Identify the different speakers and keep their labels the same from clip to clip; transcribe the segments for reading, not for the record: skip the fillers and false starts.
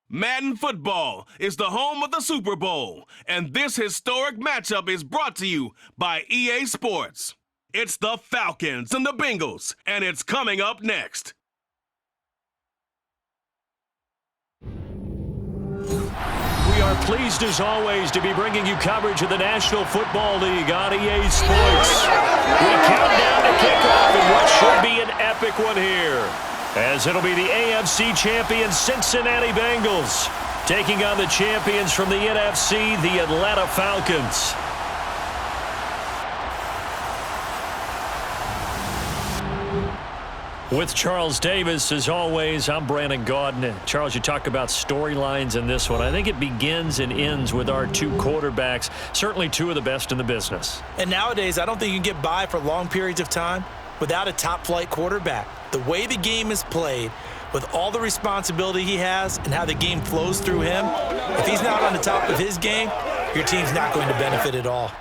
Speaker 1: Madden Football is the home of the Super Bowl, and this historic matchup is brought to you by EA Sports. It's the Falcons and the Bengals, and it's coming up next.
Speaker 2: We are pleased as always to be bringing you coverage of the National Football League on EA Sports. We count down to kickoff in what should be an epic one here, as it'll be the AFC champion Cincinnati Bengals taking on the champions from the NFC, the Atlanta Falcons. With Charles Davis, as always, I'm Brandon Gaudin. Charles, you talk about storylines in this one. I think it begins and ends with our two quarterbacks, certainly two of the best in the business.
Speaker 3: And nowadays, I don't think you can get by for long periods of time without a top-flight quarterback. The way the game is played, with all the responsibility he has and how the game flows through him, if he's not on the top of his game, your team's not going to benefit at all.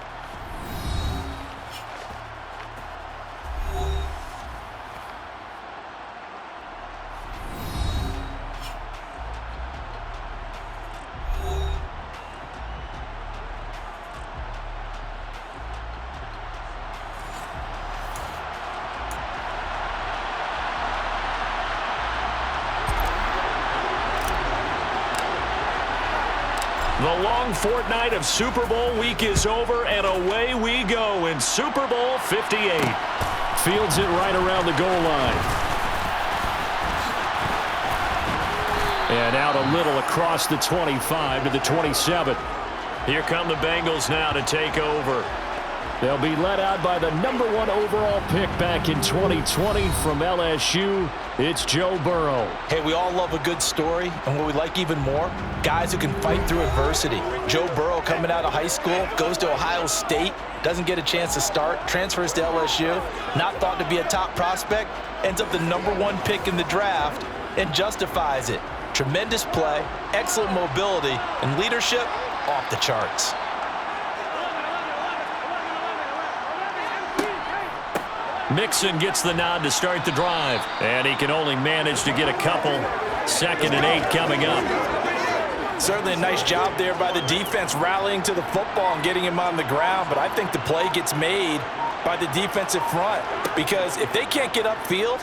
Speaker 2: The long fortnight of Super Bowl week is over, and away we go in Super Bowl 58. Fields it right around the goal line. And out a little across the 25 to the 27. Here come the Bengals now to take over. They'll be led out by the #1 overall pick back in 2020 from LSU. It's Joe Burrow.
Speaker 3: Hey, we all love a good story, and what we like even more, guys who can fight through adversity. Joe Burrow coming out of high school, goes to Ohio State, doesn't get a chance to start, transfers to LSU, not thought to be a top prospect, ends up the #1 pick in the draft, and justifies it. Tremendous play, excellent mobility, and leadership off the charts.
Speaker 2: Mixon gets the nod to start the drive, and he can only manage to get a couple. 2nd and 8 coming up.
Speaker 3: Certainly a nice job there by the defense rallying to the football and getting him on the ground, but I think the play gets made by the defensive front, because if they can't get upfield,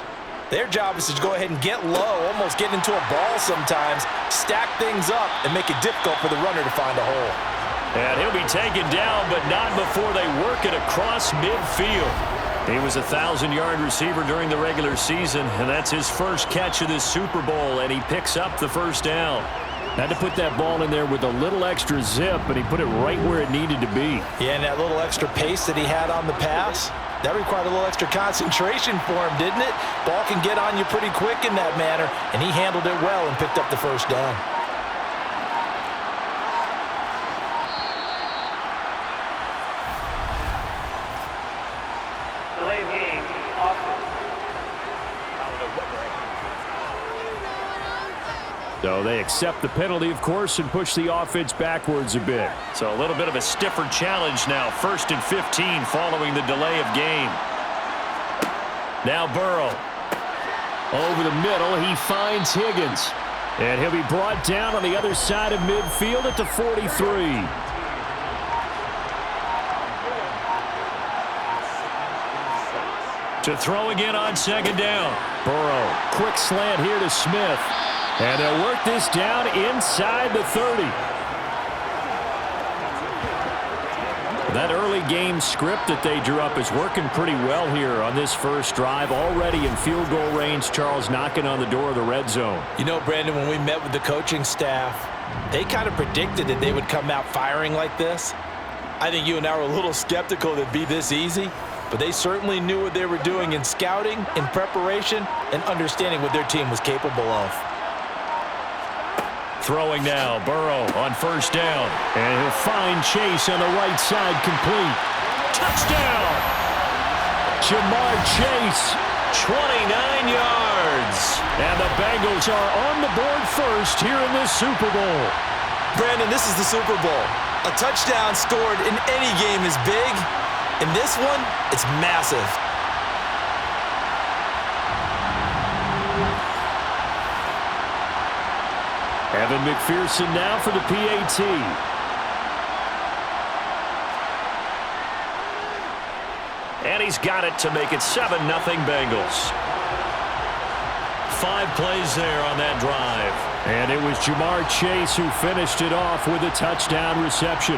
Speaker 3: their job is to go ahead and get low, almost get into a ball sometimes, stack things up, and make it difficult for the runner to find a hole.
Speaker 2: And he'll be taken down, but not before they work it across midfield. He was a 1,000-yard receiver during the regular season, and that's his first catch of this Super Bowl, and he picks up the first down. Had to put that ball in there with a little extra zip, and he put it right where it needed to be.
Speaker 3: Yeah, and that little extra pace that he had on the pass, that required a little extra concentration for him, didn't it? Ball can get on you pretty quick in that manner, and he handled it well and picked up the first down.
Speaker 2: So they accept the penalty, of course, and push the offense backwards a bit. So a little bit of a stiffer challenge now. 1st and 15 following the delay of game. Now Burrow. Over the middle, he finds Higgins. And he'll be brought down on the other side of midfield at the 43. To throw again on 2nd down. Burrow, quick slant here to Smith. And they'll work this down inside the 30. That early game script that they drew up is working pretty well here on this first drive. Already in field goal range, Charles knocking on the door of the red zone.
Speaker 3: You know, Brandon, when we met with the coaching staff, they kind of predicted that they would come out firing like this. I think you and I were a little skeptical that it'd be this easy, but they certainly knew what they were doing in scouting, in preparation, and understanding what their team was capable of.
Speaker 2: Throwing now, Burrow on 1st down. And he'll find Chase on the right side, complete. Touchdown! Jamar Chase, 29 yards. And the Bengals are on the board first here in this Super Bowl.
Speaker 3: Brandon, this is the Super Bowl. A touchdown scored in any game is big. In this one, it's massive.
Speaker 2: Evan McPherson now for the PAT. And he's got it to make it 7-0 Bengals. 5 plays there on that drive. And it was Jamar Chase who finished it off with a touchdown reception.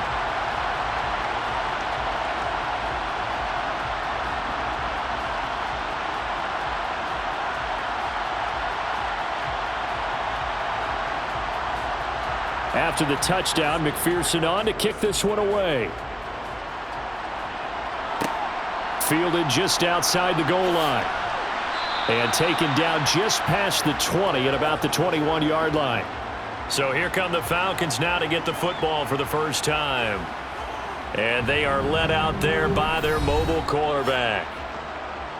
Speaker 2: After the touchdown, McPherson on to kick this one away. Fielded just outside the goal line. And taken down just past the 20 at about the 21-yard line. So here come the Falcons now to get the football for the first time. And they are led out there by their mobile quarterback.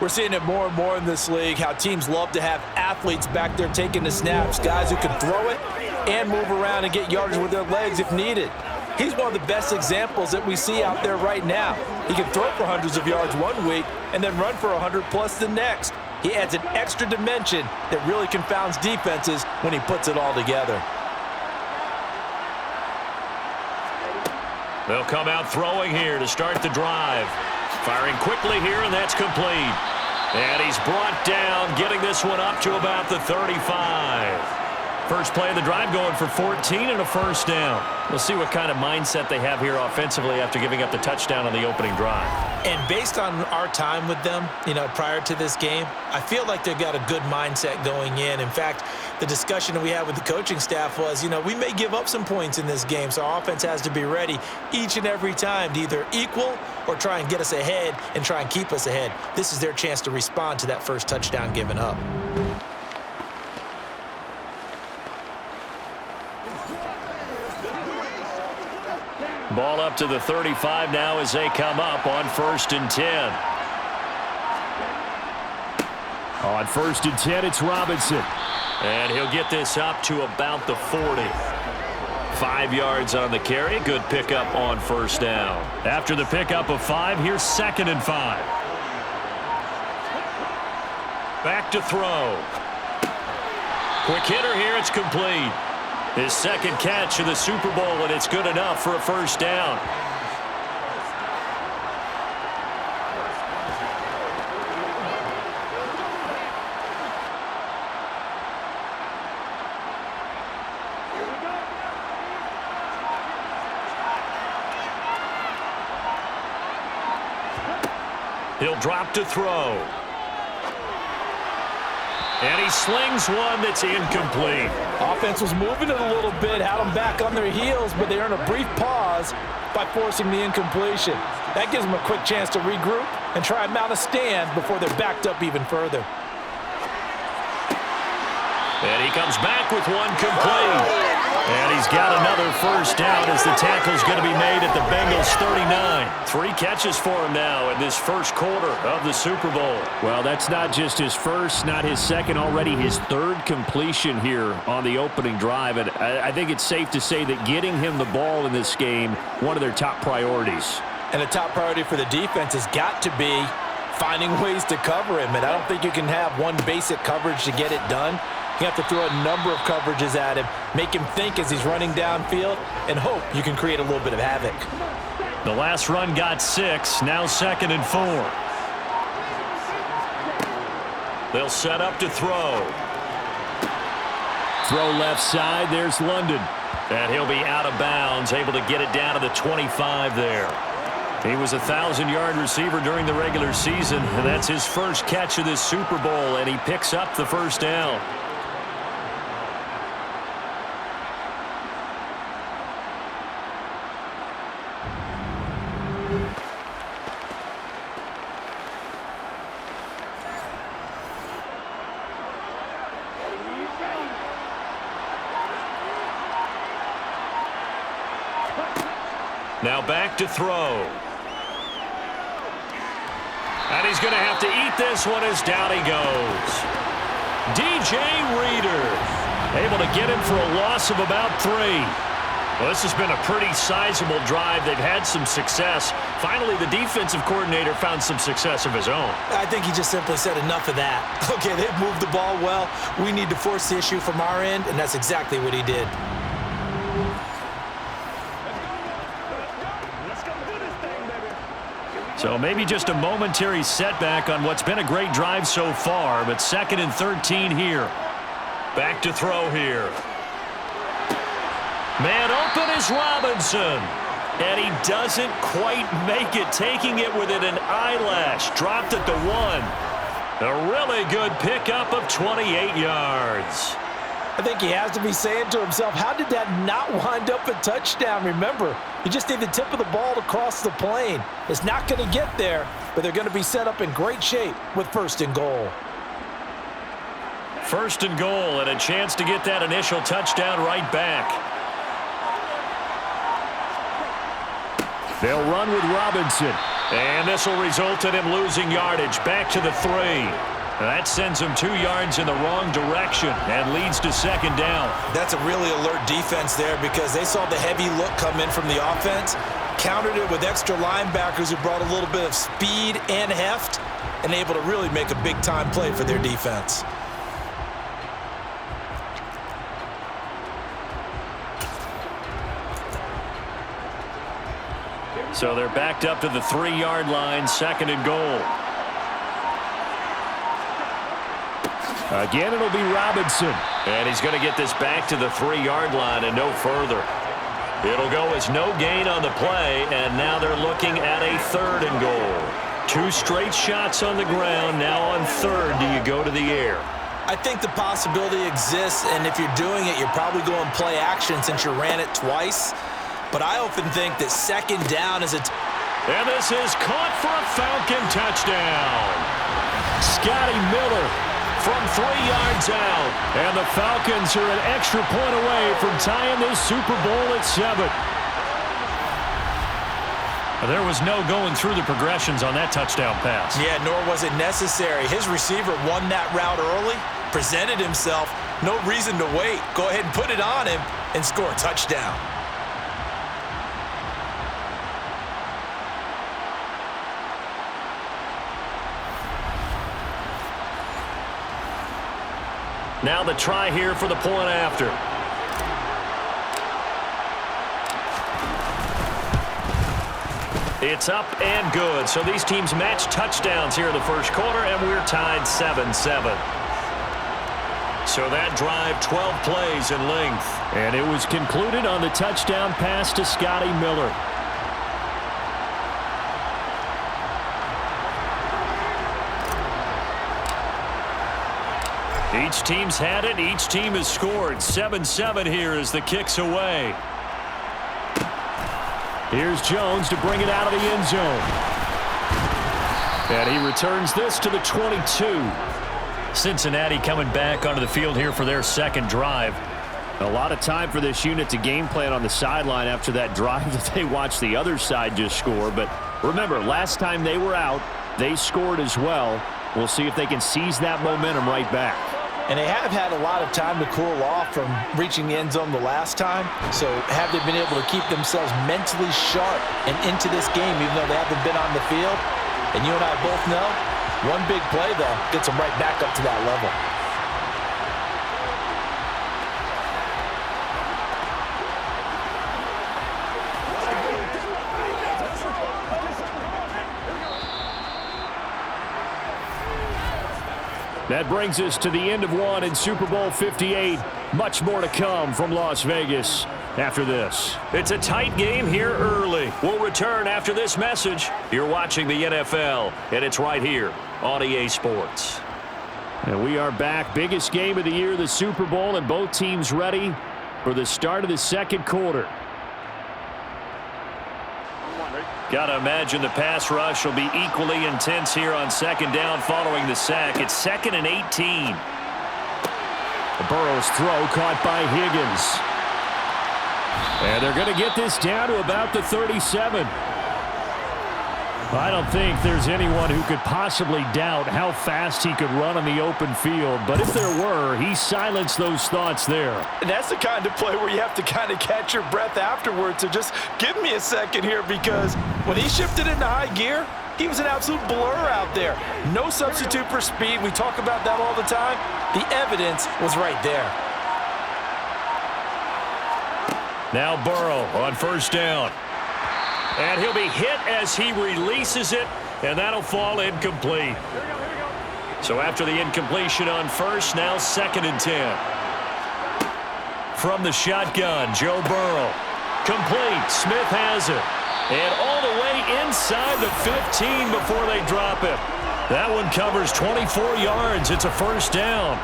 Speaker 3: We're seeing it more and more in this league, how teams love to have athletes back there taking the snaps, guys who can throw it and move around and get yardage with their legs if needed. He's one of the best examples that we see out there right now. He can throw for hundreds of yards one week and then run for 100+ the next. He adds an extra dimension that really confounds defenses when he puts it all together.
Speaker 2: They'll come out throwing here to start the drive. Firing quickly here, and that's complete. And he's brought down, getting this one up to about the 35. First play of the drive going for 14 and a first down. We'll see what kind of mindset they have here offensively after giving up the touchdown on the opening drive.
Speaker 3: And based on our time with them, prior to this game, I feel like they've got a good mindset going in. In fact, the discussion that we had with the coaching staff was, we may give up some points in this game, so our offense has to be ready each and every time to either equal or try and get us ahead and try and keep us ahead. This is their chance to respond to that first touchdown given up.
Speaker 2: Ball up to the 35 now as they come up on 1st and 10. On 1st and 10, it's Robinson. And he'll get this up to about the 40. 5 yards on the carry. Good pickup on first down. After the pickup of 5, here's 2nd and 5. Back to throw. Quick hitter here. It's complete. His second catch of the Super Bowl, and it's good enough for a first down. He'll drop to throw. And he slings one that's incomplete.
Speaker 3: Offense was moving it a little bit, had them back on their heels, but they earned a brief pause by forcing the incompletion. That gives them a quick chance to regroup and try and mount a stand before they're backed up even further.
Speaker 2: And he comes back with one complete. And he's got another first down as the tackle's going to be made at the Bengals 39. 3 catches for him now in this first quarter of the Super Bowl. Well, that's not just his first, not his second, already his 3rd completion here on the opening drive. And I think it's safe to say that getting him the ball in this game, one of their top priorities.
Speaker 3: And a top priority for the defense has got to be finding ways to cover him. And I don't think you can have one basic coverage to get it done. You have to throw a number of coverages at him, make him think as he's running downfield, and hope you can create a little bit of havoc.
Speaker 2: The last run got 6, now 2nd and 4. They'll set up to throw. Throw left side, there's London. And he'll be out of bounds, able to get it down to the 25 there. He was a 1,000-yard receiver during the regular season, and that's his first catch of this Super Bowl, and he picks up the first down. Now back to throw. And he's going to have to eat this one as down he goes. DJ Reader able to get him for a loss of about 3. Well, this has been a pretty sizable drive. They've had some success. Finally, the defensive coordinator found some success of his own.
Speaker 3: I think he just simply said enough of that. Okay, they've moved the ball well. We need to force the issue from our end, and that's exactly what he did.
Speaker 2: So maybe just a momentary setback on what's been a great drive so far, but 2nd and 13 here. Back to throw here. Man open is Robinson. And he doesn't quite make it, taking it within an eyelash. Dropped at the 1. A really good pickup of 28 yards.
Speaker 3: I think he has to be saying to himself, how did that not wind up a touchdown? Remember, you just need the tip of the ball to cross the plane. It's not going to get there, but they're going to be set up in great shape with 1st and goal.
Speaker 2: 1st and goal, and a chance to get that initial touchdown right back. They'll run with Robinson, and this will result in him losing yardage back to the 3. That sends him 2 yards in the wrong direction and leads to 2nd down.
Speaker 3: That's a really alert defense there because they saw the heavy look come in from the offense, countered it with extra linebackers who brought a little bit of speed and heft, and able to really make a big-time play for their defense.
Speaker 2: So they're backed up to the 3-yard line, 2nd and goal. Again, it'll be Robinson. And he's going to get this back to the 3-yard line and no further. It'll go as no gain on the play, and now they're looking at a 3rd and goal. 2 straight shots on the ground. Now on 3rd, do you go to the air?
Speaker 3: I think the possibility exists, and if you're doing it, you're probably going play action since you ran it twice. But I often think that 2nd down is a...
Speaker 2: And this is caught for a Falcon touchdown. Scotty Miller from 3 yards out. And the Falcons are an extra point away from tying this Super Bowl at 7. There was no going through the progressions on that touchdown pass.
Speaker 3: Yeah, nor was it necessary. His receiver won that route early, presented himself, no reason to wait. Go ahead and put it on him and score a touchdown.
Speaker 2: Now the try here for the point after. It's up and good. So these teams match touchdowns here in the 1st quarter, and we're tied 7-7. So that drive, 12 plays in length. And it was concluded on the touchdown pass to Scotty Miller. Each team's had it. Each team has scored. 7-7 here as the kick's away. Here's Jones to bring it out of the end zone. And he returns this to the 22. Cincinnati coming back onto the field here for their 2nd drive. A lot of time for this unit to game plan on the sideline after that drive that they watched the other side just score. But remember, last time they were out, they scored as well. We'll see if they can seize that momentum right back.
Speaker 3: And they have had a lot of time to cool off from reaching the end zone the last time. So have they been able to keep themselves mentally sharp and into this game, even though they haven't been on the field? And you and I both know, one big play, though, gets them right back up to that level.
Speaker 2: That brings us to the end of one in Super Bowl 58. Much more to come from Las Vegas after this. It's a tight game here early. We'll return after this message. You're watching the NFL, and it's right here on EA Sports. And we are back. Biggest game of the year, the Super Bowl, and both teams ready for the start of the 2nd quarter. Got to imagine the pass rush will be equally intense here on 2nd down following the sack. It's 2nd and 18. The Burrow's throw caught by Higgins. And they're going to get this down to about the 37. I don't think there's anyone who could possibly doubt how fast he could run on the open field. But if there were, he silenced those thoughts there.
Speaker 3: And that's the kind of play where you have to kind of catch your breath afterwards. So just give me a second here, because when he shifted into high gear, he was an absolute blur out there. No substitute for speed. We talk about that all the time. The evidence was right there.
Speaker 2: Now Burrow on 1st down. And he'll be hit as he releases it, and that'll fall incomplete. So after the incompletion on first, now 2nd and 10. From the shotgun, Joe Burrow. Complete. Smith has it. And all the way inside the 15 before they drop it. That one covers 24 yards. It's a first down.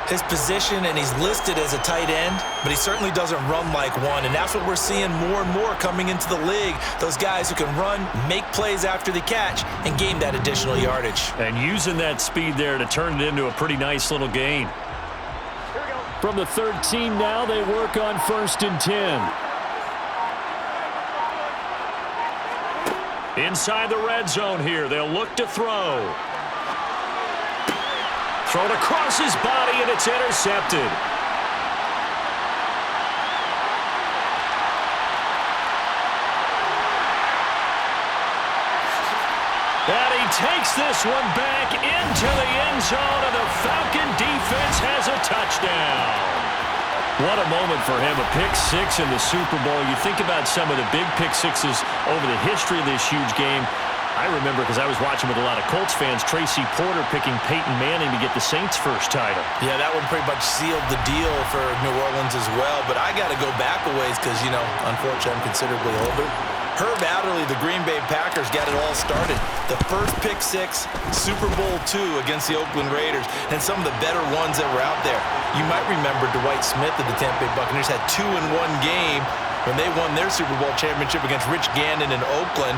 Speaker 3: His position, and he's listed as a tight end, but he certainly doesn't run like one, and that's what we're seeing more and more coming into the league. Those guys who can run, make plays after the catch, and gain that additional yardage.
Speaker 2: And using that speed there to turn it into a pretty nice little gain. From the 13 now, they work on 1st and 10. Inside the red zone here, they'll look to throw. Thrown across his body, and it's intercepted. And he takes this one back into the end zone, and the Falcon defense has a touchdown. What a moment for him, a pick six in the Super Bowl. You think about some of the big pick sixes over the history of this huge game. I remember, because I was watching with a lot of Colts fans, Tracy Porter picking Peyton Manning to get the Saints' first title.
Speaker 3: Yeah, that one pretty much sealed the deal for New Orleans as well. But I got to go back a ways because, you know, unfortunately, I'm considerably older. Herb Adderley, the Green Bay Packers, got it all started. The first pick six, Super Bowl II against the Oakland Raiders, and some of the better ones that were out there. You might remember Dwight Smith of the Tampa Bay Buccaneers had 2 in one game when they won their Super Bowl championship against Rich Gannon in Oakland.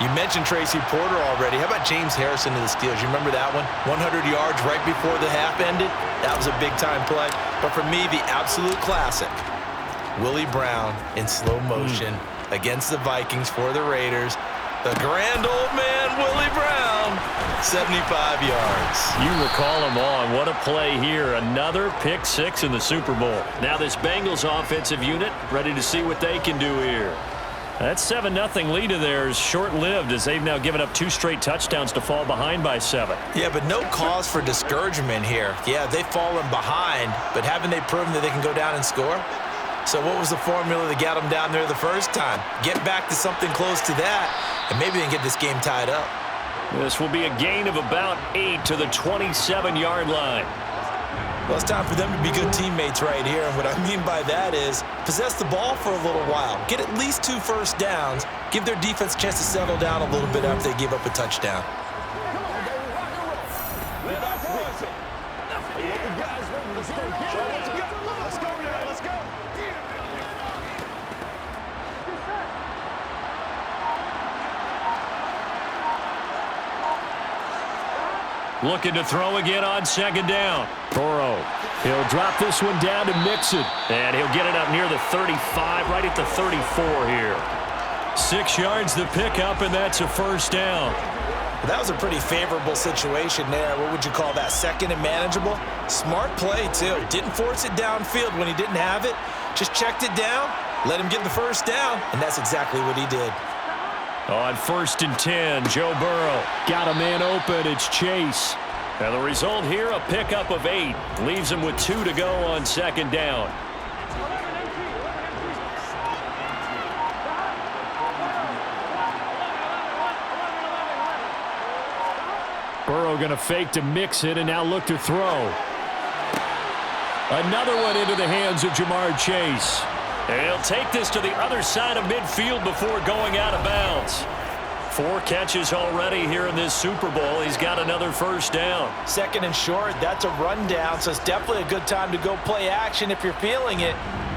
Speaker 3: You mentioned Tracy Porter already. How about James Harrison of the Steelers? You remember that one? 100 yards right before the half ended? That was a big-time play. But for me, the absolute classic, Willie Brown in slow motion against the Vikings for the Raiders. The grand old man, Willie Brown, 75 yards.
Speaker 2: You recall him on. What a play here. Another pick six in the Super Bowl. Now this Bengals offensive unit ready to see what they can do here. That 7-0 lead of theirs short-lived as they've now given up 2 straight touchdowns to fall behind by 7.
Speaker 3: Yeah, but no cause for discouragement here. Yeah, they've fallen behind, but haven't they proven that they can go down and score? So what was the formula that got them down there the first time? Get back to something close to that, and maybe they can get this game tied up.
Speaker 2: This will be a gain of about 8 to the 27-yard line.
Speaker 3: Well, it's time for them to be good teammates right here, and what I mean by that is possess the ball for a little while, get at least 2 first downs, give their defense a chance to settle down a little bit after they give up a touchdown.
Speaker 2: Looking to throw again on 2nd down. Burrow. He'll drop this one down to Mixon. And he'll get it up near the 35, right at the 34 here. 6 yards the pickup, and that's a first down.
Speaker 3: Well, that was a pretty favorable situation there. What would you call that? 2nd and manageable? Smart play, too. Didn't force it downfield when he didn't have it. Just checked it down, let him get the first down, and that's exactly what he did.
Speaker 2: On 1st and 10, Joe Burrow. Got a man open. It's Chase. And the result here, a pickup of 8. Leaves him with 2 to go on 2nd down. Burrow going to fake to mix it and now look to throw. Another one into the hands of Jamar Chase. And he'll take this to the other side of midfield before going out of bounds. 4 catches already here in this Super Bowl. He's got another first down.
Speaker 3: 2nd and short, that's a rundown, so it's definitely a good time to go play action if you're feeling it.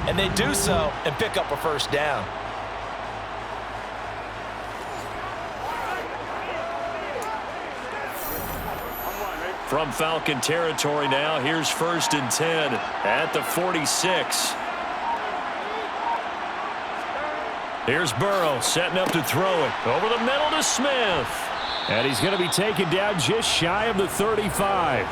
Speaker 3: And they do so and pick up a first down.
Speaker 2: From Falcon territory now, here's 1st and 10 at the 46. Here's Burrow setting up to throw it. Over the middle to Smith. And he's going to be taken down just shy of the 35.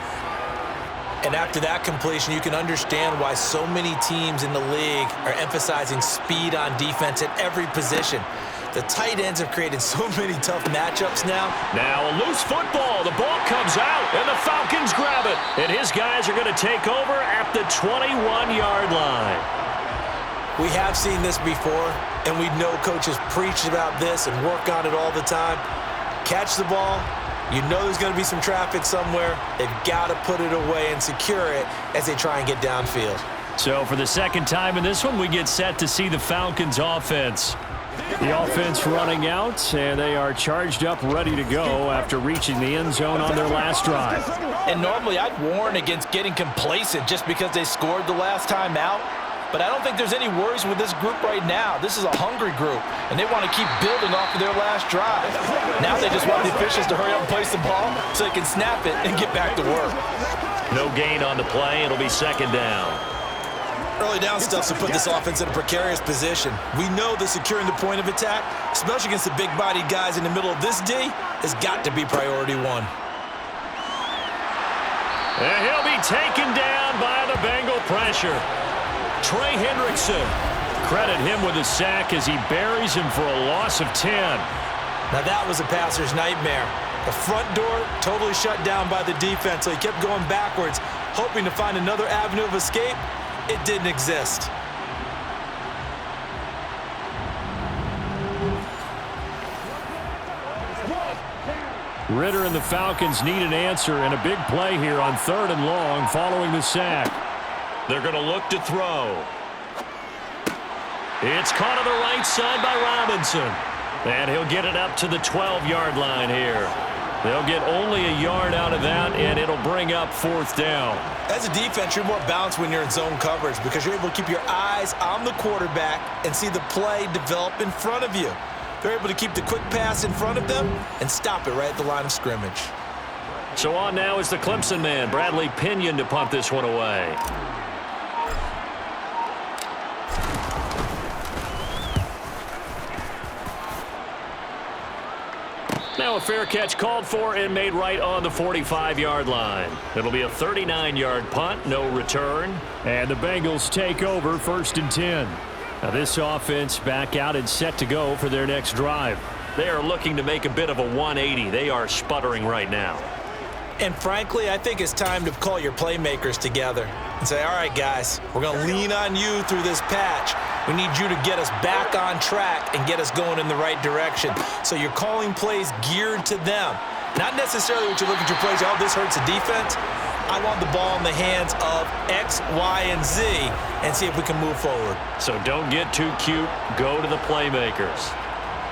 Speaker 3: And after that completion, you can understand why so many teams in the league are emphasizing speed on defense at every position. The tight ends have created so many tough matchups now.
Speaker 2: Now a loose football. The ball comes out, and the Falcons grab it. And his guys are going to take over at the 21-yard line.
Speaker 3: We have seen this before, and we know coaches preach about this and work on it all the time. Catch the ball. You know there's going to be some traffic somewhere. They've got to put it away and secure it as they try and get downfield.
Speaker 2: So for the second time in this one, we get set to see the Falcons offense. The offense running out, and they are charged up, ready to go after reaching the end zone on their last drive.
Speaker 3: And normally I'd warn against getting complacent just because they scored the last time out. But I don't think there's any worries with this group right now. This is a hungry group, and they want to keep building off of their last drive. Now they just want the officials to hurry up and place the ball so they can snap it and get back to work.
Speaker 2: No gain on the play. It'll be second down.
Speaker 3: Early down stuff to put this offense in a precarious position. We know that securing the point of attack, especially against the big-bodied guys in the middle of this D, has got to be priority one.
Speaker 2: And he'll be taken down by the Bengal pressure. Trey Hendrickson. Credit him with a sack as he buries him for a loss of 10.
Speaker 3: Now that was a passer's nightmare. The front door totally shut down by the defense, so he kept going backwards, hoping to find another avenue of escape. It didn't exist.
Speaker 2: Ritter and the Falcons need an answer and a big play here on 3rd and long following the sack. They're going to look to throw. It's caught on the right side by Robinson. And he'll get it up to the 12-yard line here. They'll get only a yard out of that, and it'll bring up 4th down.
Speaker 3: As a defense, you're more balanced when you're in zone coverage because you're able to keep your eyes on the quarterback and see the play develop in front of you. They're able to keep the quick pass in front of them and stop it right at the line of scrimmage.
Speaker 2: So on now is the Clemson man, Bradley Pinion, to punt this one away. Now a fair catch called for and made right on the 45-yard line. It'll be a 39-yard punt, no return. And the Bengals take over 1st and 10. Now this offense back out and set to go for their next drive. They are looking to make a bit of a 180. They are sputtering right now.
Speaker 3: And frankly, I think it's time to call your playmakers together and say, all right, guys, we're going to lean on you through this patch. We need you to get us back on track and get us going in the right direction. So you're calling plays geared to them. Not necessarily what you look at your plays, oh, this hurts the defense. I want the ball in the hands of X, Y, and Z and see if we can move forward.
Speaker 2: So don't get too cute. Go to the playmakers.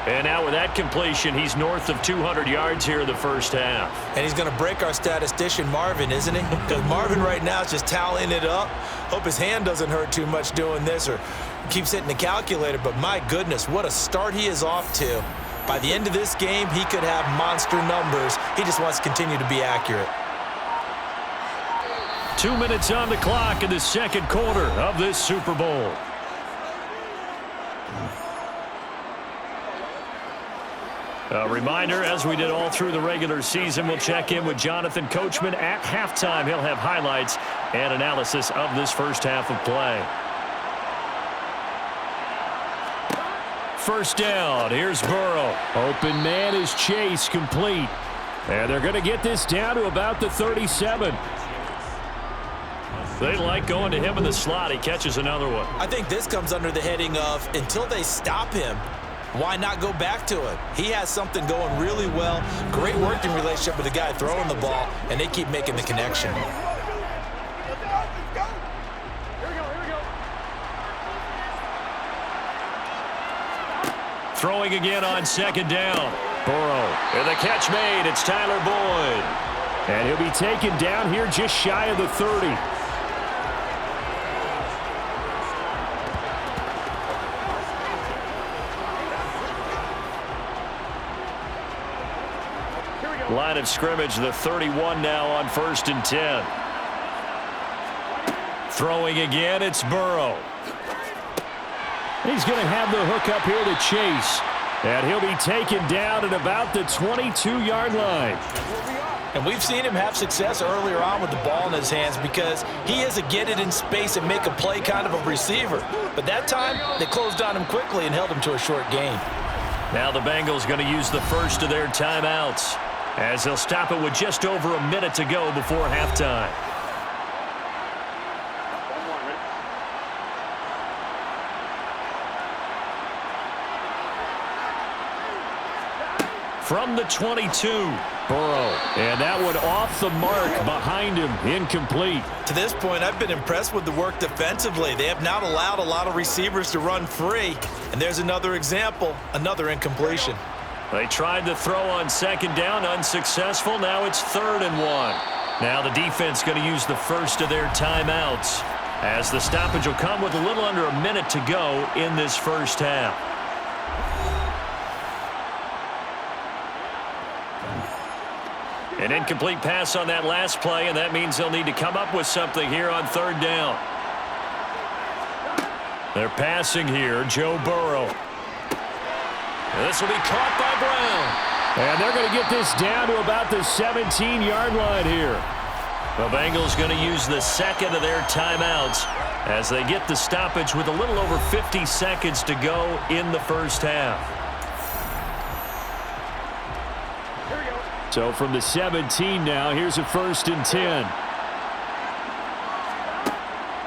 Speaker 2: And now with that completion, he's north of 200 yards here in the first half.
Speaker 3: And he's going to break our statistician, Marvin, isn't he? Because Marvin right now is just tallying it up. Hope his hand doesn't hurt too much doing this or keeps hitting the calculator. But my goodness, what a start he is off to. By the end of this game, he could have monster numbers. He just wants to continue to be accurate.
Speaker 2: 2 minutes on the clock in the second quarter of this Super Bowl. A reminder, as we did all through the regular season, we'll check in with Jonathan Coachman at halftime. He'll have highlights and analysis of this first half of play. First down, here's Burrow. Open man is Chase, complete. And they're going to get this down to about the 37. They like going to him in the slot. He catches another one.
Speaker 3: I think this comes under the heading of until they stop him, why not go back to it? He has something going really well. Great working relationship with the guy throwing the ball, and they keep making the connection.
Speaker 2: Throwing again on second down. Burrow. And the catch made. It's Tyler Boyd. And he'll be taken down here just shy of the 30. Line of scrimmage, the 31 now on 1st and 10. Throwing again, it's Burrow. He's going to have the hook up here to Chase. And he'll be taken down at about the 22-yard line.
Speaker 3: And we've seen him have success earlier on with the ball in his hands because he is a get it in space and make a play kind of a receiver. But that time, they closed on him quickly and held him to a short gain.
Speaker 2: Now the Bengals going to use the first of their timeouts, as they'll stop it with just over a minute to go before halftime. From the 22, Burrow. And that one off the mark behind him, incomplete.
Speaker 3: To this point, I've been impressed with the work defensively. They have not allowed a lot of receivers to run free. And there's another example, another incompletion.
Speaker 2: They tried to throw on second down, unsuccessful. Now it's 3rd and 1. Now the defense going to use the first of their timeouts, as the stoppage will come with a little under a minute to go in this first half. An incomplete pass on that last play, and that means they'll need to come up with something here on 3rd down. They're passing here, Joe Burrow. And this will be caught by Brown.
Speaker 4: And they're going to get this down to about the 17-yard line here.
Speaker 2: The Bengals going to use the second of their timeouts as they get the stoppage with a little over 50 seconds to go in the first half.
Speaker 4: So from the 17 now, here's a 1st and 10.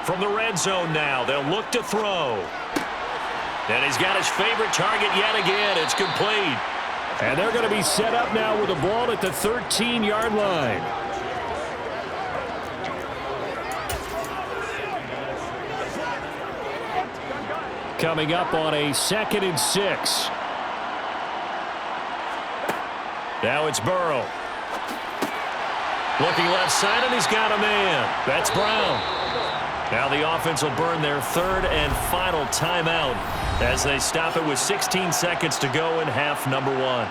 Speaker 2: From the red zone now, they'll look to throw. And he's got his favorite target yet again. It's complete.
Speaker 4: And they're going to be set up now with the ball at the 13-yard line. Coming up on a 2nd and 6.
Speaker 2: Now it's Burrow. Looking left side, and he's got a man. That's Brown. Now the offense will burn their 3rd and final timeout as they stop it with 16 seconds to go in half number 1.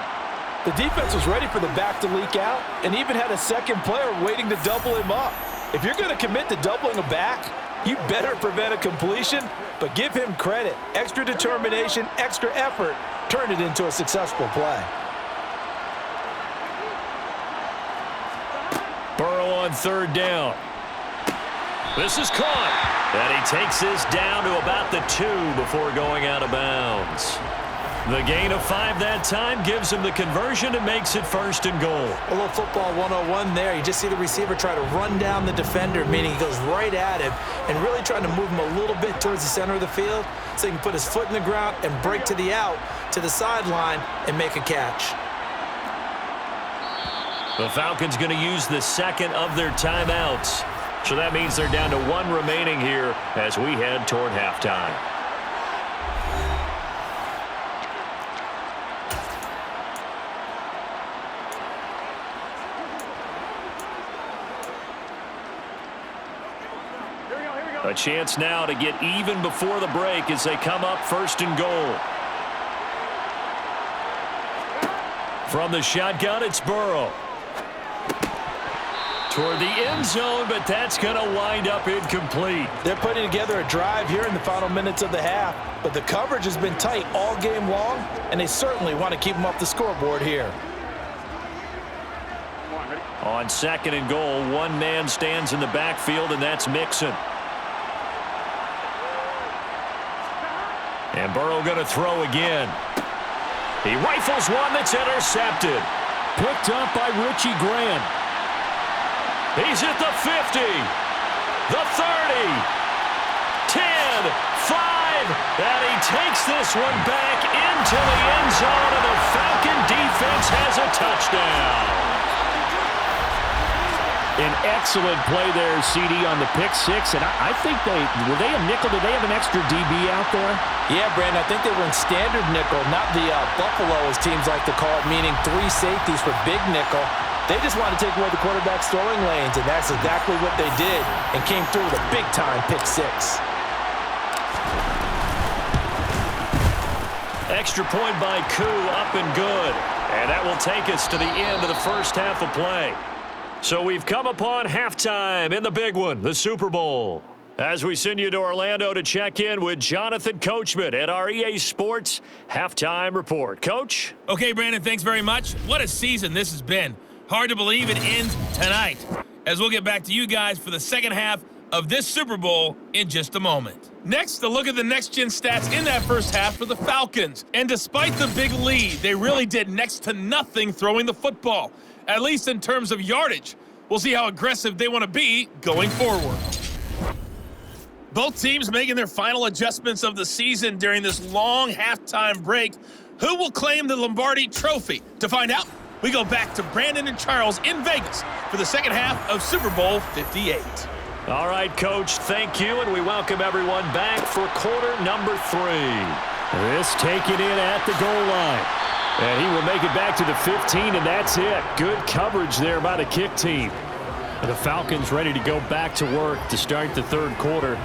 Speaker 3: The defense was ready for the back to leak out and even had a second player waiting to double him up. If you're going to commit to doubling a back, you better prevent a completion, but give him credit. Extra determination, extra effort, turned it into a successful play.
Speaker 2: Burrow on 3rd down. This is caught. And he takes this down to about the 2 before going out of bounds. The gain of 5 that time gives him the conversion and makes it 1st and goal.
Speaker 3: A little football 101 there. You just see the receiver try to run down the defender, meaning he goes right at him and really trying to move him a little bit towards the center of the field so he can put his foot in the ground and break to the out, to the sideline, and make a catch.
Speaker 2: The Falcons going to use the second of their timeouts. So that means they're down to 1 remaining here as we head toward halftime. A chance now to get even before the break as they come up 1st and goal. From the shotgun, it's Burrow. Toward the end zone, but that's going to wind up incomplete.
Speaker 3: They're putting together a drive here in the final minutes of the half, but the coverage has been tight all game long, and they certainly want to keep them off the scoreboard here.
Speaker 2: On 2nd and goal, 1 man stands in the backfield, and that's Mixon. And Burrow going to throw again. He rifles one that's intercepted.
Speaker 4: Picked up by Richie Grant.
Speaker 2: He's at the 50, the 30, 10, 5, and he takes this one back into the end zone, and the Falcon defense has a touchdown.
Speaker 4: An excellent play there, CD, on the pick 6, and I think were they a nickel? Did they have an extra DB out there?
Speaker 3: Yeah, Brandon, I think they were in standard nickel, not the Buffalo, as teams like to call it, meaning 3 safeties for big nickel. They just want to take away the quarterback's throwing lanes, and that's exactly what they did, and came through with a big-time pick 6.
Speaker 2: Extra point by Koo, up and good. And that will take us to the end of the first half of play. So we've come upon halftime in the big one, the Super Bowl. As we send you to Orlando to check in with Jonathan Coachman at our EA Sports Halftime Report. Coach?
Speaker 5: Okay, Brandon, thanks very much. What a season this has been. Hard to believe it ends tonight, as we'll get back to you guys for the second half of this Super Bowl in just a moment. Next, a look at the next-gen stats in that first half for the Falcons. And despite the big lead, they really did next to nothing throwing the football, at least in terms of yardage. We'll see how aggressive they want to be going forward. Both teams making their final adjustments of the season during this long halftime break. Who will claim the Lombardi Trophy? To find out, we go back to Brandon and Charles in Vegas for the second half of Super Bowl 58.
Speaker 2: All right, Coach, thank you, and we welcome everyone back for quarter number 3. This taken in at the goal line. And he will make it back to the 15, and that's it. Good coverage there by the kick team. The Falcons ready to go back to work to start the third quarter.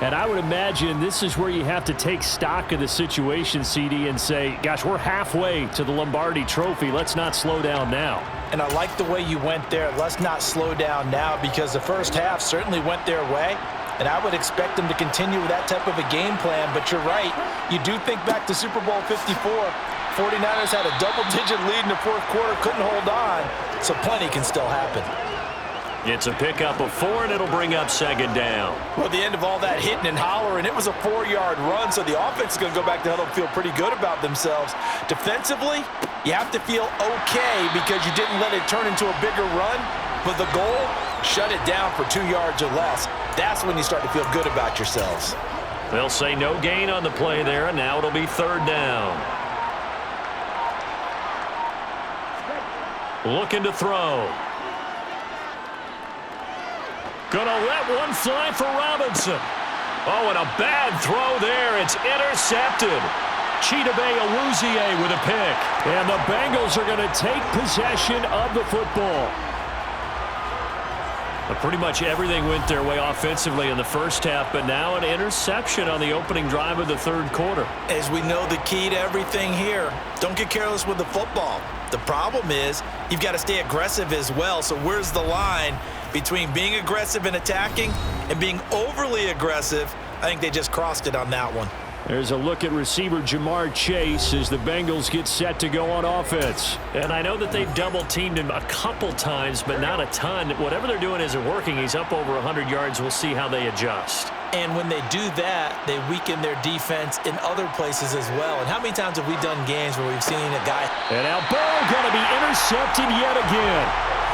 Speaker 2: And I would imagine this is where you have to take stock of the situation, CD, and say, gosh, we're halfway to the Lombardi Trophy. Let's not slow down now.
Speaker 3: And I like the way you went there. Let's not slow down now, because the first half certainly went their way. And I would expect them to continue with that type of a game plan. But you're right. You do think back to Super Bowl 54. 49ers had a double-digit lead in the fourth quarter, couldn't hold on. So plenty can still happen.
Speaker 2: It's a pickup of 4, and it'll bring up second down.
Speaker 3: Well, at the end of all that hitting and hollering, it was a 4-yard run, so the offense is going to go back to huddle and feel pretty good about themselves. Defensively, you have to feel okay because you didn't let it turn into a bigger run, but the goal, shut it down for 2 yards or less. That's when you start to feel good about yourselves.
Speaker 2: They'll say no gain on the play there, and now it'll be third down. Looking to throw. Gonna let one fly for Robinson. Oh, and a bad throw there. It's intercepted. Chidobe Awuzie with a pick. And the Bengals are going to take possession of the football. But pretty much everything went their way offensively in the first half, but now an interception on the opening drive of the third quarter.
Speaker 3: As we know, the key to everything here, don't get careless with the football. The problem is you've got to stay aggressive as well. So where's the line between being aggressive and attacking and being overly aggressive? I think they just crossed it on that one.
Speaker 2: There's a look at receiver Jamar Chase as the Bengals get set to go on offense. And I know that they've double-teamed him a couple times, but not a ton. Whatever they're doing isn't working. He's up over 100 yards. We'll see how they adjust.
Speaker 3: And when they do that, they weaken their defense in other places as well. And how many times have we done games where we've seen a guy...
Speaker 2: And now Burrow going to be intercepted yet again.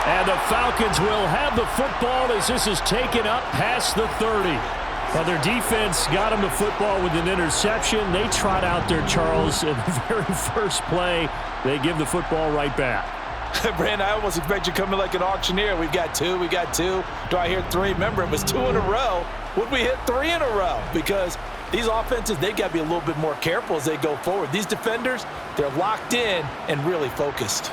Speaker 2: And the Falcons will have the football as this is taken up past the 30. Well, their defense got them the football with an interception. They trot out there, Charles, in the very first play. They give the football right back.
Speaker 3: Brandon, I almost expect you coming like an auctioneer. We've got two. Do I hear 3? Remember, it was 2 in a row. Would we hit 3 in a row? Because these offenses, they got to be a little bit more careful as they go forward. These defenders, they're locked in and really focused.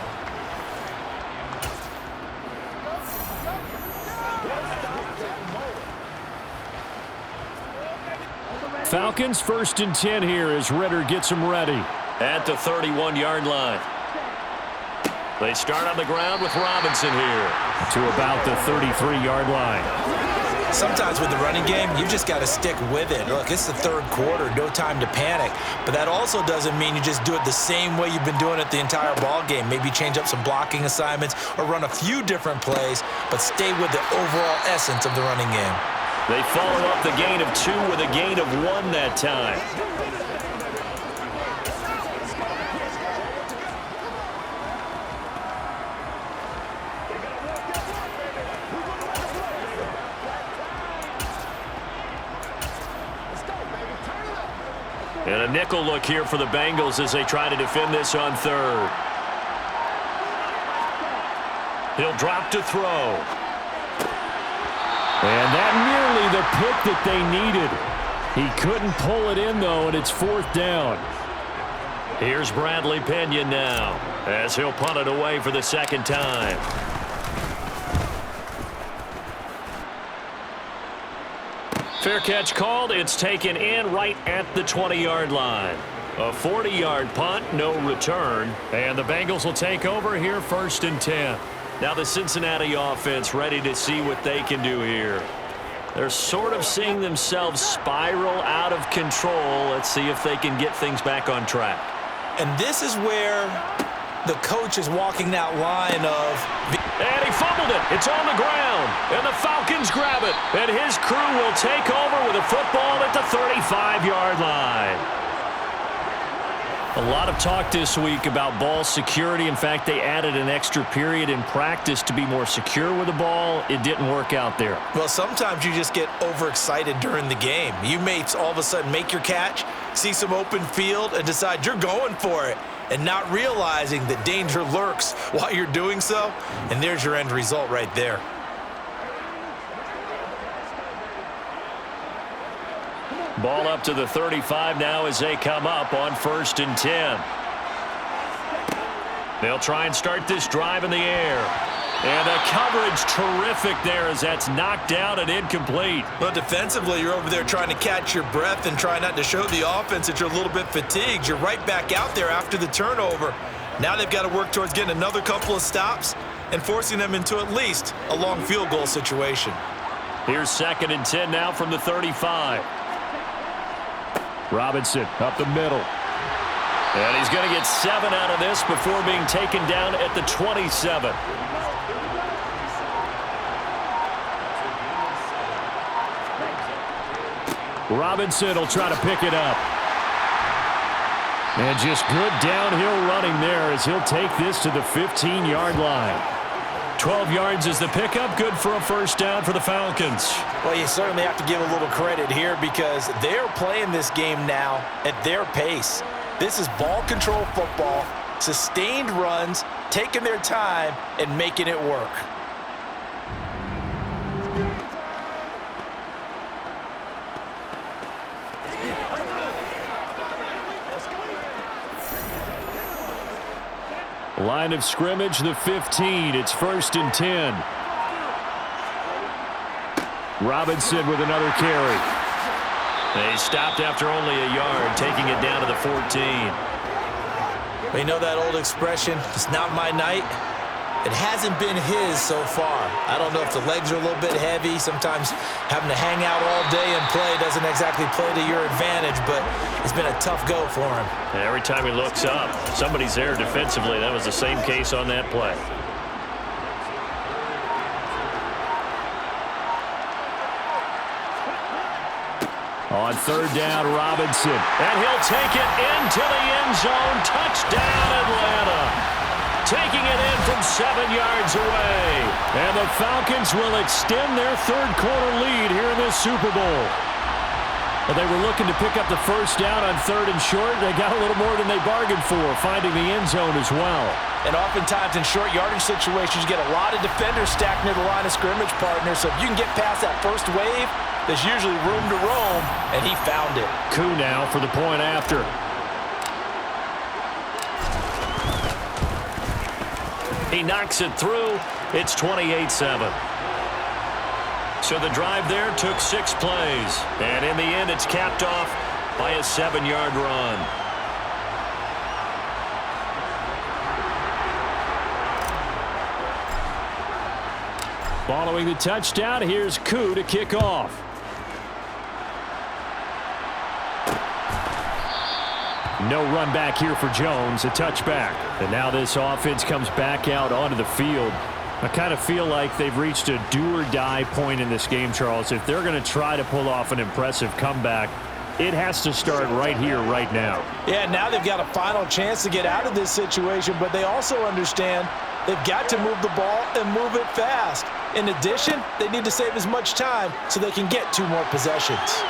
Speaker 2: Falcons 1st and 10 here as Ritter gets them ready. At the 31-yard line. They start on the ground with Robinson here. To about the 33-yard line.
Speaker 3: Sometimes with the running game, you just got to stick with it. Look, it's the third quarter, no time to panic. But that also doesn't mean you just do it the same way you've been doing it the entire ball game. Maybe change up some blocking assignments or run a few different plays, but stay with the overall essence of the running game.
Speaker 2: They follow up the gain of 2 with a gain of 1 that time. And a nickel look here for the Bengals as they try to defend this on third. He'll drop to throw. And that nearly the pick that they needed. He couldn't pull it in, though, and it's 4th down. Here's Bradley Pinion now as he'll punt it away for the second time. Fair catch called. It's taken in right at the 20-yard line. A 40-yard punt, no return. And the Bengals will take over here 1st and 10. Now the Cincinnati offense ready to see what they can do here. They're sort of seeing themselves spiral out of control. Let's see if they can get things back on track.
Speaker 3: And this is where the coach is walking that line of...
Speaker 2: And he fumbled it. It's on the ground. And the Falcons grab it. And his crew will take over with a football at the 35-yard line. A lot of talk this week about ball security. In fact, they added an extra period in practice to be more secure with the ball. It didn't work out there.
Speaker 3: Well, sometimes you just get overexcited during the game. You may all of a sudden make your catch, see some open field, and decide you're going for it, and not realizing that danger lurks while you're doing so. And there's your end result right there.
Speaker 2: Ball up to the 35 now as they come up on 1st and 10. They'll try and start this drive in the air. And the coverage terrific there as that's knocked down and incomplete.
Speaker 3: Well, defensively, you're over there trying to catch your breath and try not to show the offense that you're a little bit fatigued. You're right back out there after the turnover. Now they've got to work towards getting another couple of stops and forcing them into at least a long field goal situation.
Speaker 2: Here's 2nd and 10 now from the 35. Robinson up the middle. And he's going to get 7 out of this before being taken down at the 27. Robinson will try to pick it up. And just good downhill running there as he'll take this to the 15-yard line. 12 yards is the pickup. Good for a 1st down for the Falcons.
Speaker 3: Well, you certainly have to give a little credit here because they're playing this game now at their pace. This is ball control football, sustained runs, taking their time, and making it work.
Speaker 2: Line of scrimmage, the 15. It's 1st and 10. Robinson with another carry. They stopped after only a yard, taking it down to the 14.
Speaker 3: You know that old expression, it's not my night? It hasn't been his so far. I don't know if the legs are a little bit heavy. Sometimes having to hang out all day and play doesn't exactly play to your advantage, but it's been a tough go for him.
Speaker 2: And every time he looks up, somebody's there defensively. That was the same case on that play. On 3rd down, Robinson. And he'll take it into the end zone. Touchdown, Atlanta. Taking it in from 7 yards away. And the Falcons will extend their 3rd quarter lead here in this Super Bowl. Well, they were looking to pick up the 1st down on 3rd and short. They got a little more than they bargained for, finding the end zone as well.
Speaker 3: And oftentimes in short yardage situations, you get a lot of defenders stacked near the line of scrimmage, partner. So if you can get past that first wave, there's usually room to roam, and he found it.
Speaker 2: Coup now for the point after. He knocks it through. It's 28-7. So the drive there took 6 plays. And in the end, it's capped off by a 7-yard run. Following the touchdown, here's Coup to kick off. No run back here for Jones, a touchback. And now this offense comes back out onto the field. I kind of feel like they've reached a do-or-die point in this game, Charles. If they're going to try to pull off an impressive comeback, it has to start right here, right now.
Speaker 3: Yeah, now they've got a final chance to get out of this situation, but they also understand they've got to move the ball and move it fast. In addition, they need to save as much time so they can get 2 more possessions.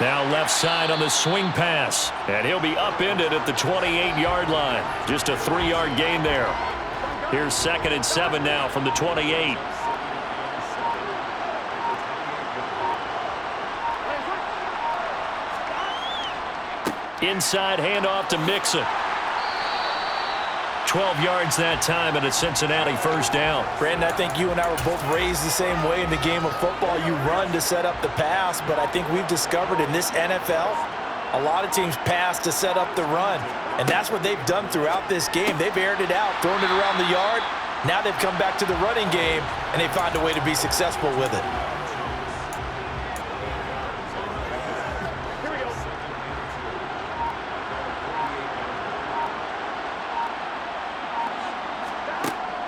Speaker 2: Now left side on the swing pass. And he'll be upended at the 28-yard line. Just a 3-yard gain there. Here's 2nd and 7 now from the 28. Inside handoff to Mixon. 12 yards that time and a Cincinnati 1st down.
Speaker 3: Brandon, I think you and I were both raised the same way in the game of football. You run to set up the pass, but I think we've discovered in this NFL, a lot of teams pass to set up the run. And that's what they've done throughout this game. They've aired it out, thrown it around the yard. Now they've come back to the running game, and they find a way to be successful with it.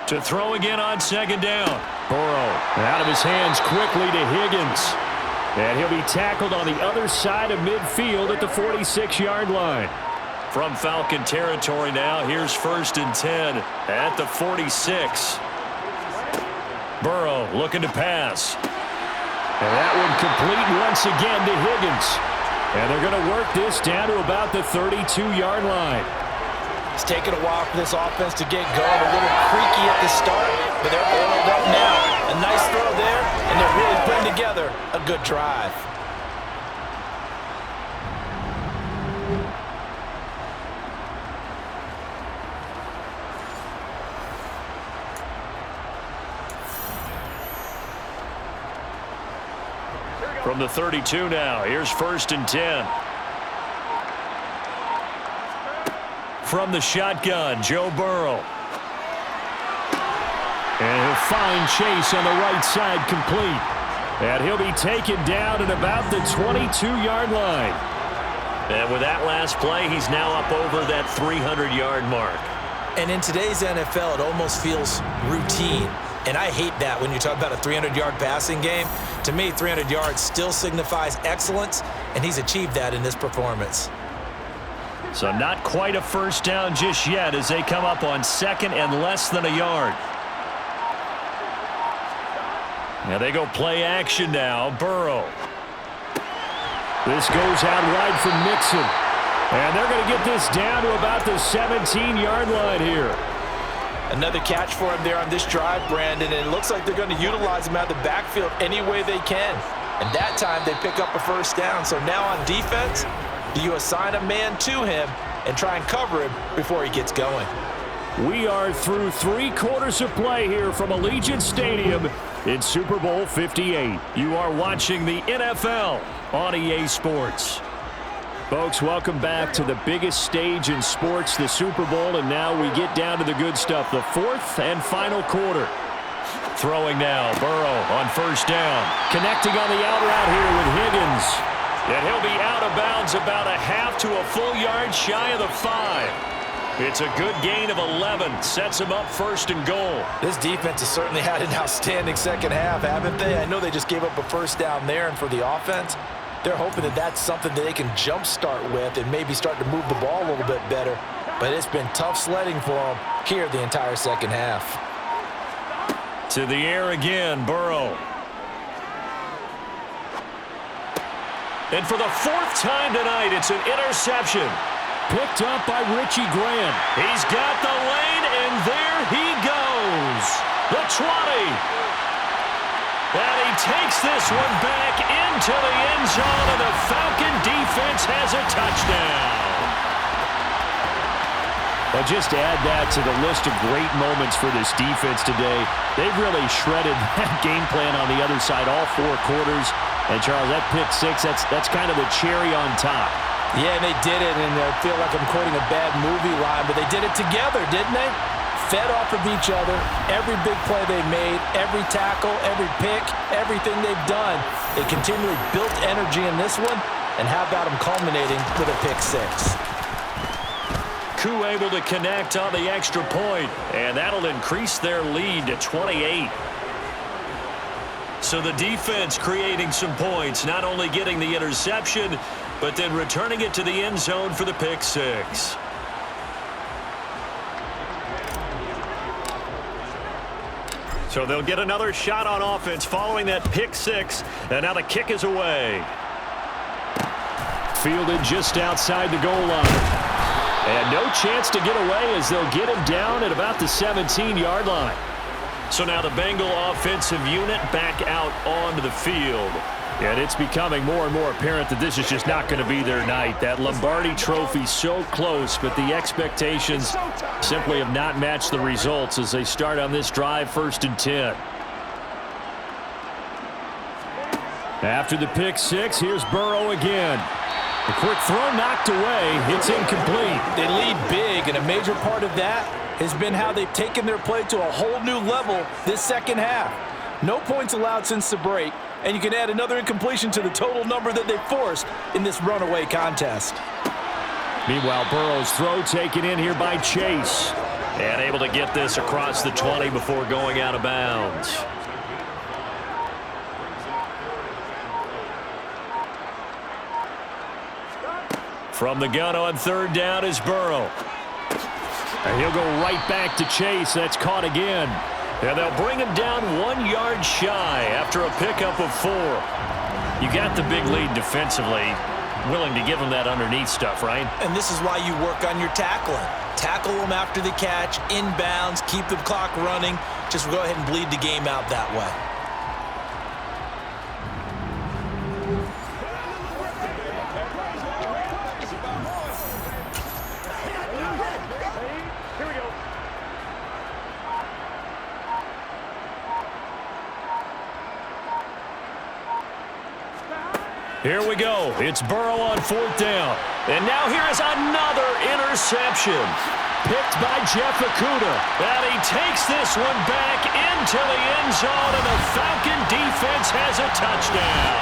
Speaker 2: To throw again on 2nd down. Burrow out of his hands quickly to Higgins. And he'll be tackled on the other side of midfield at the 46-yard line. From Falcon territory now, here's 1st and 10 at the 46. Burrow looking to pass. And that one complete once again to Higgins. And they're going to work this down to about the 32-yard line.
Speaker 3: It's taken a while for this offense to get going. A little creaky at the start, but they're oiled up now. A nice throw there, and they're really putting together a good drive.
Speaker 2: From the 32 now, here's 1st and 10. From the shotgun, Joe Burrow. And he'll find Chase on the right side complete. And he'll be taken down at about the 22-yard line. And with that last play, he's now up over that 300-yard mark.
Speaker 3: And in today's NFL, it almost feels routine. And I hate that when you talk about a 300-yard passing game. To me, 300 yards still signifies excellence, and he's achieved that in this performance.
Speaker 2: So not quite a first down just yet as they come up on 2nd and less than a yard. Now they go play action now. Burrow. This goes out wide from Mixon. And they're going to get this down to about the 17-yard line here.
Speaker 3: Another catch for him there on this drive, Brandon, and it looks like they're going to utilize him out of the backfield any way they can. And that time they pick up a first down. So now on defense, do you assign a man to him and try and cover him before he gets going?
Speaker 2: We are through 3 quarters of play here from Allegiant Stadium in Super Bowl 58. You are watching the NFL on EA Sports. Folks, welcome back to the biggest stage in sports, the Super Bowl, and now we get down to the good stuff, the 4th and final quarter. Throwing now, Burrow on 1st down. Connecting on the out route here with Higgins. And he'll be out of bounds about a half to a full yard shy of the 5. It's a good gain of 11. Sets him up 1st and goal.
Speaker 3: This defense has certainly had an outstanding second half, haven't they? I know they just gave up a first down there, and for the offense, they're hoping that that's something that they can jumpstart with and maybe start to move the ball a little bit better. But it's been tough sledding for them here the entire second half.
Speaker 2: To the air again, Burrow. And for the 4th time tonight, it's an interception. Picked up by Richie Grant. He's got the lane, and there he goes. The 20. And he takes this one back into the end zone, and the Falcon defense has a touchdown. Well, just add that to the list of great moments for this defense today. They've really shredded that game plan on the other side all 4 quarters. And, Charles, that pick 6, that's kind of the cherry on top.
Speaker 3: Yeah, they did it, and I feel like I'm quoting a bad movie line, but they did it together, didn't they? Fed off of each other, every big play they made, every tackle, every pick, everything they've done. They continually built energy in this one, and how about them culminating with a pick 6?
Speaker 2: Koo able to connect on the extra point, and that'll increase their lead to 28. So the defense creating some points, not only getting the interception, but then returning it to the end zone for the pick 6. So they'll get another shot on offense following that pick 6, and now the kick is away. Fielded just outside the goal line. And no chance to get away as they'll get him down at about the 17-yard line. So now the Bengal offensive unit back out onto the field. And it's becoming more and more apparent that this is just not going to be their night. That Lombardi trophy so close, but the expectations simply have not matched the results as they start on this drive 1st and 10. After the pick 6, here's Burrow again. The quick throw knocked away. It's incomplete.
Speaker 3: They lead big, and a major part of that has been how they've taken their play to a whole new level this second half. No points allowed since the break, and you can add another incompletion to the total number that they forced in this runaway contest.
Speaker 2: Meanwhile, Burrow's throw taken in here by Chase. And able to get this across the 20 before going out of bounds. From the gun on third down is Burrow. And he'll go right back to Chase. That's caught again. And they'll bring him down 1 yard shy after a pickup of 4. You got the big lead defensively. Willing to give him that underneath stuff, right?
Speaker 3: And this is why you work on your tackling. Tackle them after the catch, inbounds, keep the clock running. Just go ahead and bleed the game out that way.
Speaker 2: Here we go. It's Burrow on fourth down. And now here is another interception. Picked by Jeff Okudah. And he takes this one back into the end zone, and the Falcon defense has a touchdown.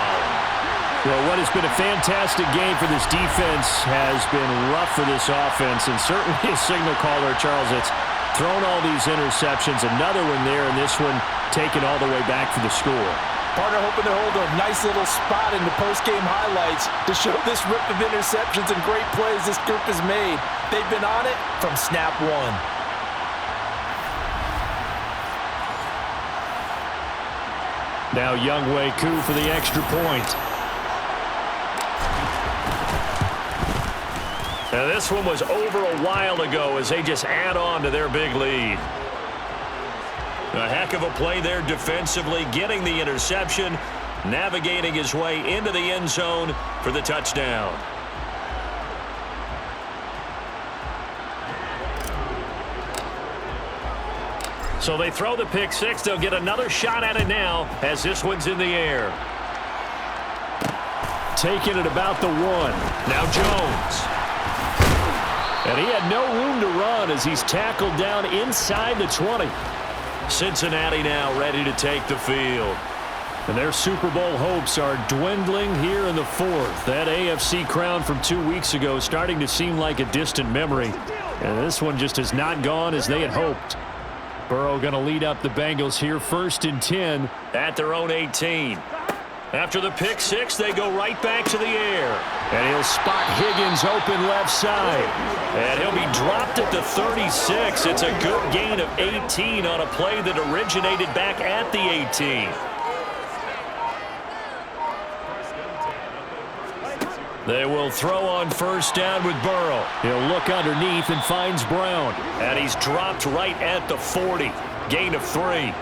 Speaker 2: Well, what has been a fantastic game for this defense has been rough for this offense, and certainly a signal caller, Charles, it's thrown all these interceptions. Another one there, and this one taken all the way back for the score.
Speaker 3: Partner hoping to hold a nice little spot in the post-game highlights to show this rip of interceptions and great plays this group has made. They've been on it from snap one.
Speaker 2: Now Younghoe Koo for the extra point. Now this one was over a while ago as they just add on to their big lead. A heck of a play there defensively, getting the interception, navigating his way into the end zone for the touchdown. So they throw the pick six. They'll get another shot at it now as this one's in the air. Taking it about the 1. Now Jones. And he had no room to run as he's tackled down inside the 20. Cincinnati now ready to take the field. And their Super Bowl hopes are dwindling here in the 4th. That AFC crown from 2 weeks ago starting to seem like a distant memory. And this one just has not gone as they had hoped. Burrow going to lead up the Bengals here 1st and 10 at their own 18. After the pick six, they go right back to the air. And he'll spot Higgins open left side. And he'll be dropped at the 36. It's a good gain of 18 on a play that originated back at the 18. They will throw on first down with Burrow. He'll look underneath and finds Brown. And he's dropped right at the 40. Gain of 3.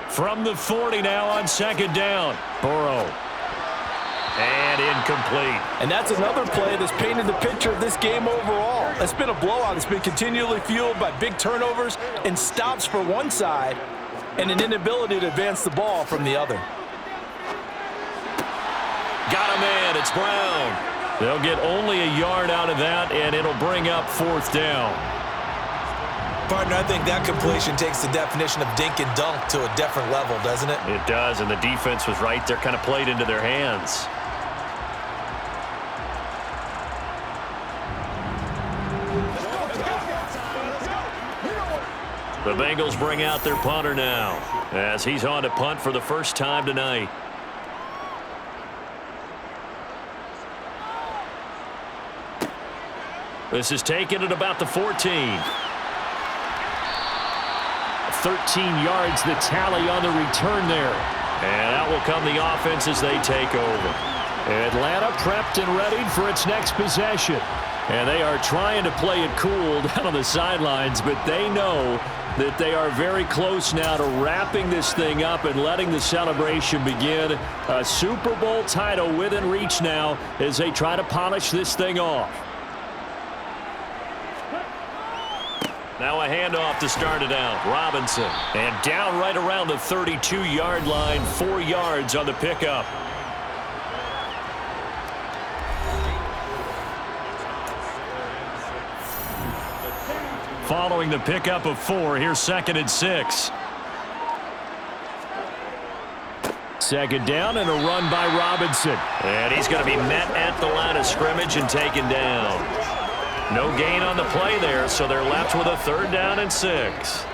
Speaker 2: From the 40 now on second down. Burrow. And incomplete.
Speaker 3: And that's another play that's painted the picture of this game overall. It's been a blowout. It's been continually fueled by big turnovers and stops for one side and an inability to advance the ball from the other.
Speaker 2: Got a man. It's Brown. They'll get only a yard out of that, and it'll bring up fourth down.
Speaker 3: Partner, I think that completion takes the definition of dink and dunk to a different level, doesn't it?
Speaker 2: It does, and the defense was right there, kind of played into their hands. The Bengals bring out their punter now as he's on to punt for the first time tonight. This is taken at about the 14. 13 yards the tally on the return there. And out will come the offense as they take over. Atlanta prepped and ready for its next possession. And they are trying to play it cool down on the sidelines, but they know that they are very close now to wrapping this thing up and letting the celebration begin. A Super Bowl title within reach now as they try to polish this thing off. Now a handoff to start it out. Robinson. And down right around the 32-yard line. 4 yards on the pickup. Following the pickup of 4, here's 2nd and 6. Second down and a run by Robinson. And he's going to be met at the line of scrimmage and taken down. No gain on the play there, so they're left with a 3rd down and 6.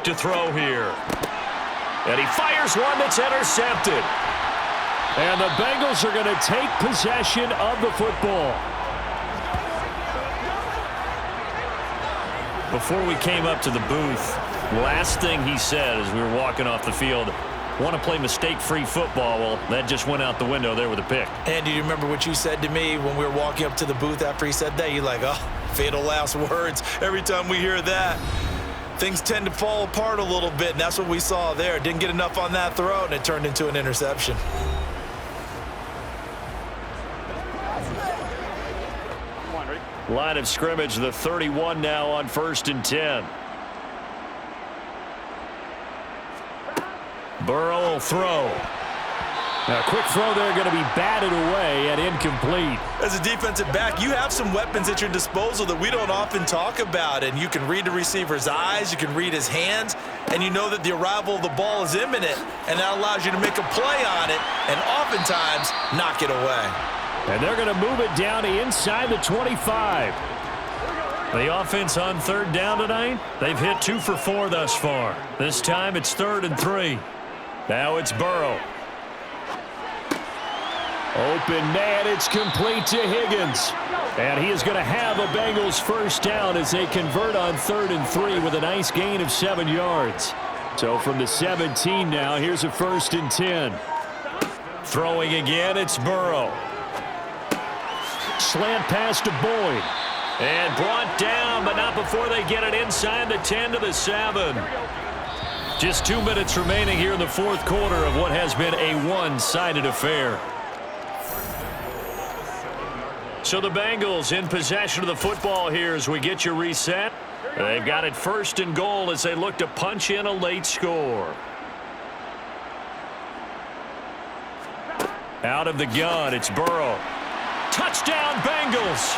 Speaker 2: back to throw here. And he fires one that's intercepted. And the Bengals are going to take possession of the football. Before we came up to the booth, last thing he said as we were walking off the field, want to play mistake-free football. Well, that just went out the window there with a pick.
Speaker 3: And do you remember what you said to me when we were walking up to the booth after he said that? You're like, oh, fatal last words. Every time we hear that, things tend to fall apart a little bit, and that's what we saw there. Didn't get enough on that throw, and it turned into an interception.
Speaker 2: Line of scrimmage, the 31 now on 1st and 10. Burrow will throw. Now, a quick throw there, going to be batted away and incomplete.
Speaker 3: As a defensive back, you have some weapons at your disposal that we don't often talk about, and you can read the receiver's eyes, you can read his hands, and you know that the arrival of the ball is imminent, and that allows you to make a play on it and oftentimes knock it away.
Speaker 2: And they're going to move it down to inside the 25. The offense on 3rd down tonight, they've hit 2 for 4 thus far. This time it's 3rd and 3. Now it's Burrow. Open man, it's complete to Higgins. And he is going to have a Bengals first down as they convert on 3rd and 3 with a nice gain of 7 yards. So from the 17 now, here's a 1st and 10. Throwing again, it's Burrow. Slant pass to Boyd. And brought down, but not before they get it inside the 10 to the 7. Just 2 minutes remaining here in the 4th quarter of what has been a one-sided affair. So the Bengals in possession of the football here as we get you reset. They've got it 1st and goal as they look to punch in a late score. Out of the gun, it's Burrow. Touchdown, Bengals!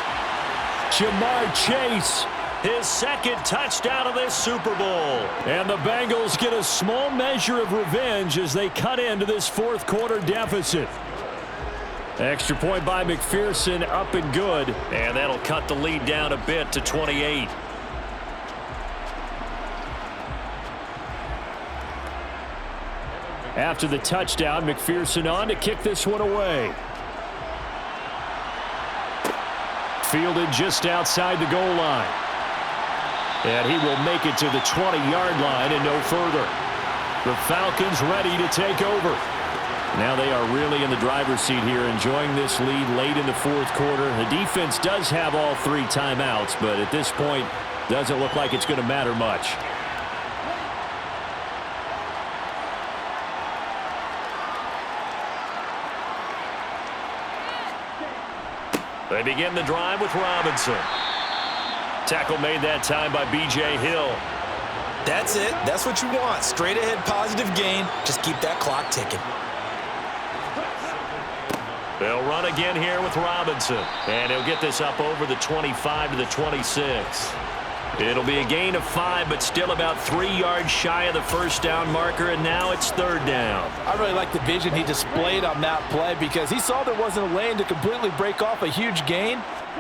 Speaker 2: Jamar Chase, his 2nd touchdown of this Super Bowl. And the Bengals get a small measure of revenge as they cut into this 4th quarter deficit. Extra point by McPherson, up and good. And that'll cut the lead down a bit to 28. After the touchdown, McPherson on to kick this one away. Fielded just outside the goal line. And he will make it to the 20-yard line and no further. The Falcons ready to take over. Now they are really in the driver's seat here, enjoying this lead late in the 4th quarter. The defense does have all 3 timeouts, but at this point, doesn't look like it's going to matter much. They begin the drive with Robinson. Tackle made that time by B.J. Hill.
Speaker 3: That's it. That's what you want. Straight ahead positive gain. Just keep that clock ticking.
Speaker 2: They'll run again here with Robinson. And he'll get this up over the 25 to the 26. It'll be a gain of 5, but still about 3 yards shy of the first down marker, and now it's 3rd down.
Speaker 3: I really like the vision he displayed on that play because he saw there wasn't a lane to completely break off a huge gain.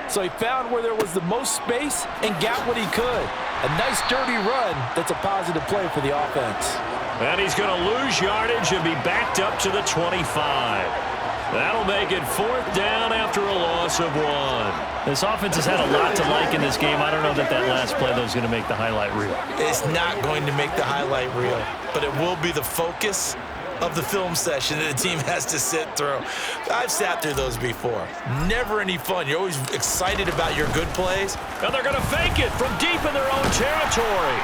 Speaker 3: So he found where there was the most space and got what he could. A nice dirty run that's a positive play for the offense.
Speaker 2: And he's going to lose yardage and be backed up to the 25. That'll make it 4th down after a loss of 1.
Speaker 4: This offense has had a lot to like in this game. I don't know that last play, though, is going to make the highlight reel.
Speaker 3: It's not going to make the highlight reel, but it will be the focus of the film session that the team has to sit through. I've sat through those before. Never any fun. You're always excited about your good plays.
Speaker 2: And they're going to fake it from deep in their own territory.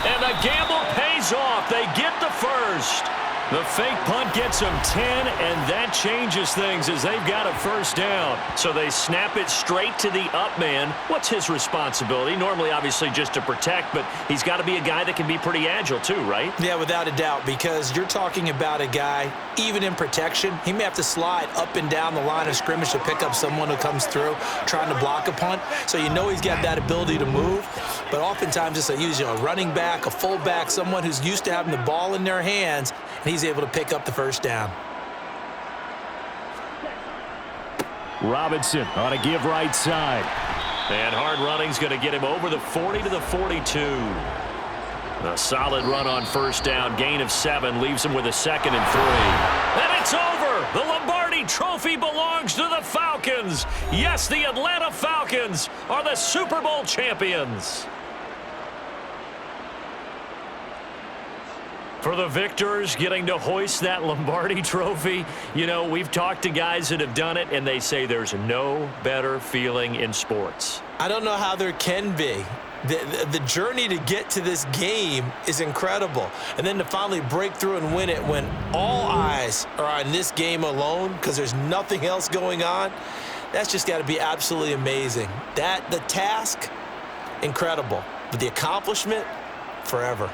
Speaker 2: And the gamble pays off. They get the first. The fake punt gets them 10, and that changes things as they've got a first down. So they snap it straight to the up man. What's his responsibility? Normally, obviously, just to protect, but he's got to be a guy that can be pretty agile too, right?
Speaker 3: Yeah, without a doubt, because you're talking about a guy, even in protection, he may have to slide up and down the line of scrimmage to pick up someone who comes through trying to block a punt. So you know he's got that ability to move, but oftentimes it's usually a running back, a fullback, someone who's used to having the ball in their hands, and he's able to pick up the first down.
Speaker 2: Robinson on a give right side. And hard running's going to get him over the 40 to the 42. A solid run on first down. Gain of 7 leaves him with a 2nd and 3. And it's over. The Lombardi Trophy belongs to the Falcons. Yes, the Atlanta Falcons are the Super Bowl champions. For the victors, getting to hoist that Lombardi Trophy, you know, we've talked to guys that have done it, and they say there's no better feeling in sports.
Speaker 3: I don't know how there can be. The journey to get to this game is incredible. And then to finally break through and win it when all eyes are on this game alone because there's nothing else going on, that's just got to be absolutely amazing. The task, incredible. But the accomplishment, forever.